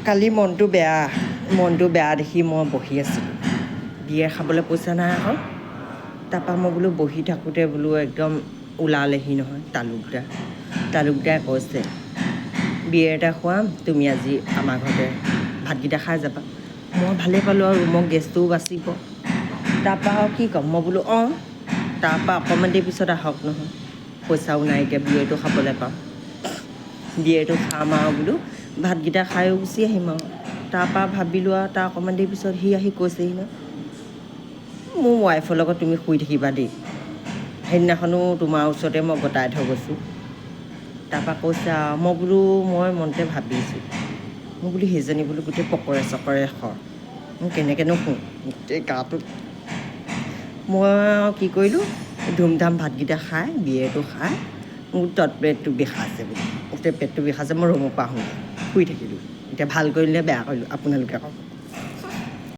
কালি মনটো বেয়া দেখি মই বহি আছিলোঁ বিয়েৰ খাবলৈ পইচা নাই আকৌ তাৰপৰা মই বোলো বহি থাকোঁতে বোলো একদম ওলালেহি নহয় তালুকদাৰে কৈছে বিয়েৰ এটা খুৱাম তুমি আজি আমাৰ ঘৰতে ভাতকেইটা খাই যাবা মই ভালেই পালোঁ আৰু ৰুমৰ গেছটোও বাচিব তাৰপৰা আৰু কি ক'ম মই বোলো অঁ তাৰপৰা অকণমান দেৰি পিছত আহক নহয় পইচাও নাই এতিয়া বিয়েৰটো খাবলৈ পাম বিয়েৰটো খাম আৰু বোলো ভাতকেইটা খায়ো গুচি আহিম আৰু তাৰপৰা ভাবিলোঁ আৰু তাৰ অকণমান দেৰি পিছত সি আহি কৈছেহি ন মোৰ ৱাইফৰ লগত তুমি শুই থাকিবা দেই সেইদিনাখনো তোমাৰ ওচৰতে মই গতাই থৈ গৈছোঁ তাৰপৰা কৈছে আৰু মই বোলো মই মনতে ভাবিছোঁ মই বোলো সেইজনী বোলো গোটেই পকৰে চকৰে খৰ মই কেনেকৈনো শুওঁ গোটেই গাটো মই আৰু কি কৰিলোঁ ধুমধাম ভাতকেইটা খাই বিয়েৰটো খাই মোৰ পেটটো বিষাইছে বোলো গোটেই পেটটো বিষাইছে মই ৰুমৰ পৰা আহোঁ শুই থাকিলোঁ এতিয়া ভাল কৰিলে বেয়া কৰিলোঁ আপোনালোকে কওক